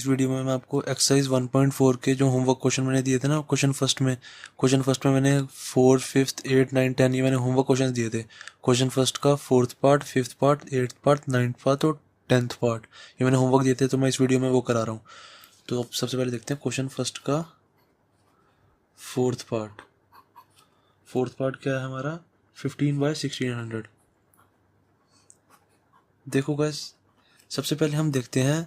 इस वीडियो में मैं आपको एक्सरसाइज 1.4 के जो होमवर्क क्वेश्चन मैंने दिए थे ना, क्वेश्चन फर्स्ट में मैंने 4, 5, 8, 9, 10 ये मैंने होमवर्क क्वेश्चन दिए थे। क्वेश्चन फर्स्ट का 4th part, 5th part, 8th part, 9th part और 10th पार्ट ये मैंने होमवर्क दिए थे, तो मैं इस वीडियो में वो करा रहा हूँ। तो अब सबसे पहले देखते हैं क्वेश्चन फर्स्ट का 4th पार्ट। 4th पार्ट क्या है हमारा, 15/1600। देखो गाइस, सबसे पहले हम देखते हैं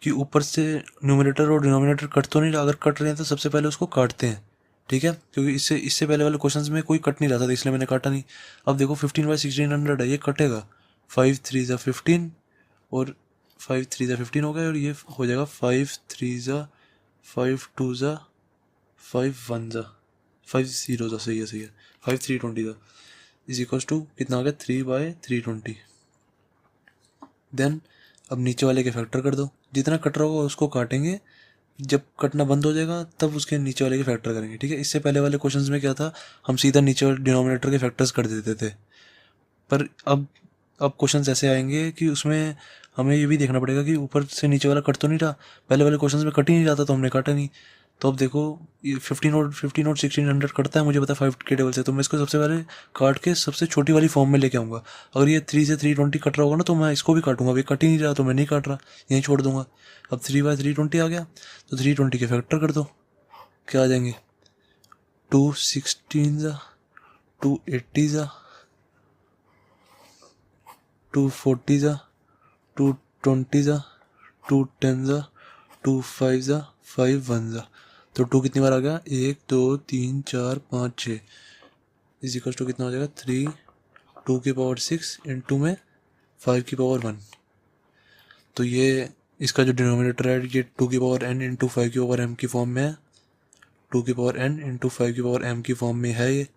कि ऊपर से न्यूमरेटर और डिनोमिनेटर कट तो नहीं रहा। अगर कट रहे हैं तो सबसे पहले उसको काटते हैं, ठीक है, क्योंकि इससे इससे पहले वाले क्वेश्चंस में कोई कट नहीं रहा था, तो इसलिए मैंने काटा नहीं। अब देखो 15/1600 है, ये कटेगा। 5 3 ज़ा 15 और 5 3 ज़ा 15 हो गया, और ये हो जाएगा 5 3 ज़ा 5 2 ज़ा 5 1 ज़ा 5 0 ज़ा, सही है 5 3 20 ज़ा इज इक्वल टू कितना हो गया, 3/320। देन अब नीचे वाले के फैक्टर कर दो, जितना कट रहा होगा उसको काटेंगे, जब कटना बंद हो जाएगा तब उसके नीचे वाले के फैक्टर करेंगे, ठीक है। इससे पहले वाले क्वेश्चंस में क्या था, हम सीधा नीचे वाले डिनोमिनेटर के फैक्टर्स कर देते थे। पर अब क्वेश्चंस ऐसे आएंगे कि उसमें हमें ये भी देखना पड़ेगा कि ऊपर से नीचे वाला कट तो नहीं रहा। पहले वाले क्वेश्चंस में कट ही नहीं रहा था, तो हमने काटा नहीं। तो अब देखो ये 15 और 1600 कटता है, मुझे पता है 5 के टेबल से, तो मैं इसको सबसे पहले काट के सबसे छोटी वाली फॉर्म में लेके आऊँगा। अगर ये 3 से 320 कट रहा होगा ना, तो मैं इसको भी काटूंगा। अभी कट ही नहीं रहा तो मैं नहीं काट रहा, यहीं छोड़ दूंगा। अब 3/320 आ गया, तो 320 के फैक्टर कर दो, क्या आ जाएंगे, 2 16 ज़ा 2 80 ज़ा 2 40 ज़ा 2 20 ज़ा 2 10 ज़ा 2 5 ज़ा 5 1 ज़ा। तो 2 कितनी बार आ गया, 1 2 3 4 5 6 इज इक्वल टू कितना हो जाएगा, 3 2 की पावर 6 इंटू में 5 की पावर 1। तो ये इसका जो डिनोमिनेटर है ये 2 की पावर n इंटू 5 की पावर m की फॉर्म में है। 2 की पावर n इंटू 5 की पावर m की फॉर्म में है ये,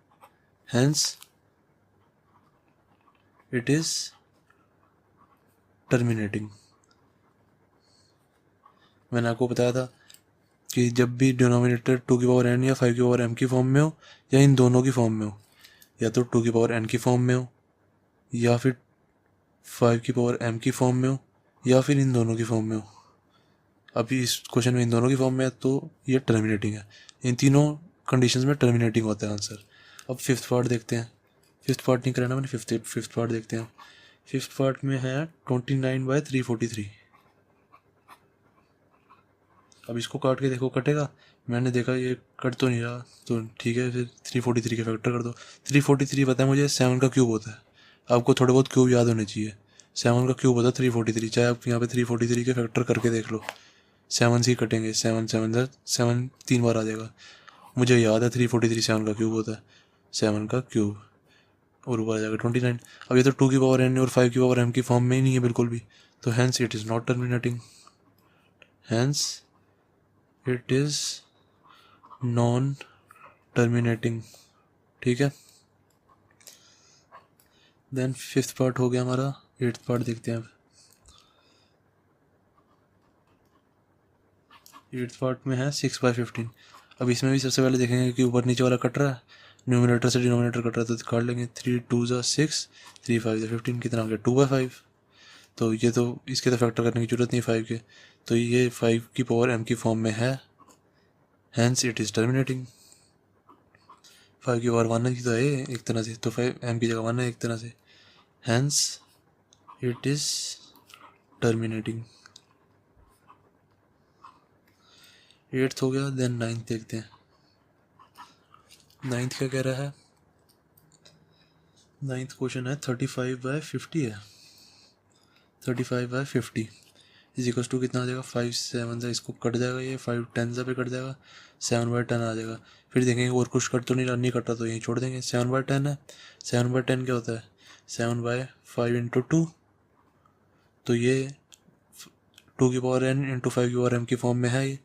हेंस इट इज टर्मिनेटिंग। मैंने आपको बताया था कि जब भी डिनोमिनेटर 2 की पावर n या 5 की पावर m की फॉर्म में हो, या इन दोनों की फॉर्म में हो, या तो 2 की पावर n की फॉर्म में हो, या फिर 5 की पावर m की फॉर्म में हो, या फिर इन दोनों की फॉर्म में हो। अभी इस क्वेश्चन में इन दोनों की फॉर्म में है, तो ये टर्मिनेटिंग है। इन तीनों कंडीशंस में टर्मिनेटिंग होता है आंसर। अब 5th पार्ट देखते हैं। 5th पार्ट नहीं कराना मैंने, 5th पार्ट देखते हैं। 5th पार्ट में है 29/343। अब इसको काट के देखो कटेगा, मैंने देखा ये कट तो नहीं रहा, तो ठीक है, फिर 343 के फैक्टर कर दो। 343 पता है मुझे 7 का क्यूब होता है। आपको थोड़े बहुत क्यूब याद होने चाहिए। 7 का क्यूब होता है 343, चाहे आप यहाँ पे 343 के फैक्टर करके देख लो, 7 से ही कटेंगे। 7 7 7 3 बार आ जाएगा। मुझे याद है 343 7 का क्यूब होता है, 7 का क्यूब, और ऊपर आ जाएगा 29। अब ये तो 2 की पावर n और 5 की पावर m की फॉर्म में ही नहीं है बिल्कुल भी, तो hence it is not terminating, hence it is non terminating, ठीक है। देन 5th पार्ट हो गया हमारा। 8th पार्ट देखते हैं अब। 8th पार्ट में है 6/15। अब इसमें भी सबसे पहले देखेंगे कि ऊपर नीचे वाला कट रहा है, न्यूमिनेटर से डिनोमिनेटर कट रहा है, तो काट लेंगे। 3 2 ज़ा 6 3 5 ज़ा 15 कितना हो गया, 2/5। तो ये तो इसके तो फैक्टर करने की जरूरत नहीं 5 के, तो ये 5 की पावर m की फॉर्म में है, हैंस इट इज़ टर्मिनेटिंग। 5 की पावर 1 ही तो है एक तरह से, तो 5 m की जगह 1 है एक तरह से, hence it is terminating. 8th हो गया। देन 9th देखते हैं। 9th क्या कह रहा है, 9th क्वेश्चन है 35/50 है। 35/50 इज इक्वल टू कितना आ जाएगा, 5 7 ज़ा इसको कट जाएगा, ये 5 10 ज़ा पे कट जाएगा, 7/10 आ जाएगा। फिर देखेंगे और कुछ कट तो नहीं कट रहा, तो यहीं छोड़ देंगे। 7/10 है, 7/10 क्या होता है, 7/5 इंटू 2, तो ये 2 की पावर n इंटू 5 की पावर m की फॉर्म में है ये।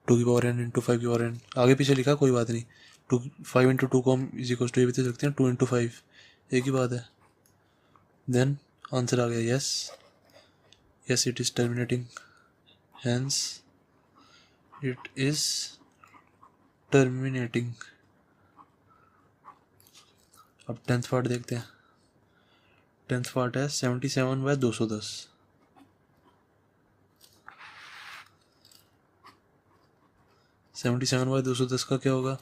2 की पावर n इंटू 5 की पावर n आगे पीछे लिखा कोई बात नहीं। 5 इंटू 2 को हम इज इक्वल टू ये भी दे सकते हैं, 2 इंटू 5 एक ही बात है। देन आंसर आ गया yes it is terminating, hence it is terminating. अब 10th पार्ट देखते हैं। 10th पार्ट है 77/210। 77/210 का क्या होगा?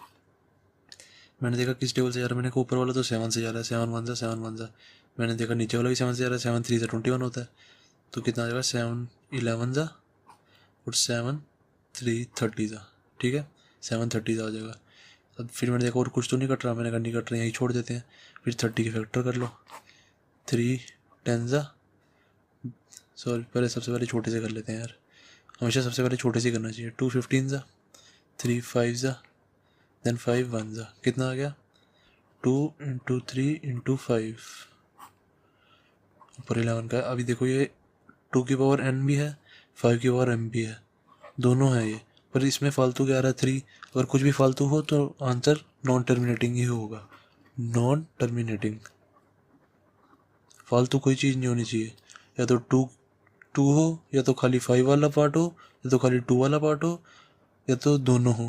मैंने देखा किस टेबल से जा रहा है, मैंने कहा ऊपर वाला तो 7 से जा रहा है, 7 1 जा। मैंने देखा नीचे वाला भी 7 से जा रहा है, 7 3 से 21 होता है, तो कितना आ जाएगा? 7 11 जा और 7 3 30 जा। ठीक है, 7 30 जा हो जाएगा। अब फिर मैंने देखा और कुछ तो नहीं कट रहा, मैंने कहा नहीं कट रहा, यही छोड़ देते हैं। फिर 30 के फैक्टर कर लो, 3 10 जा। सॉरी, पहले सबसे पहले छोटे से कर लेते हैं यार, हमेशा सबसे पहले छोटे से करना चाहिए। 2 15 जा, 3 5 जा, देन 5 1 जा। कितना आ गया? 2 × 3 × 5 ऊपर 11 का है। अभी देखो ये 2 की पावर n भी है, 5 की पावर m भी है, दोनों है ये, पर इसमें फालतू क्या आ रहा है? 3। अगर कुछ भी फालतू हो तो आंसर नॉन टर्मिनेटिंग ही होगा। नॉन टर्मिनेटिंग, फालतू कोई चीज़ नहीं होनी चाहिए। या तो 2 हो, या तो खाली 5 वाला पार्ट हो, या तो खाली 2 वाला पार्ट हो, या तो दोनों हो,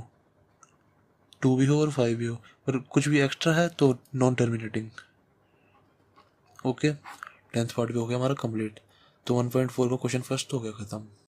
2 भी हो और 5 भी हो, पर कुछ भी एक्स्ट्रा है तो non terminating. Okay, 10th part भी हो गया हमारा कंप्लीट। तो 1.4 का क्वेश्चन फर्स्ट हो गया ख़त्म।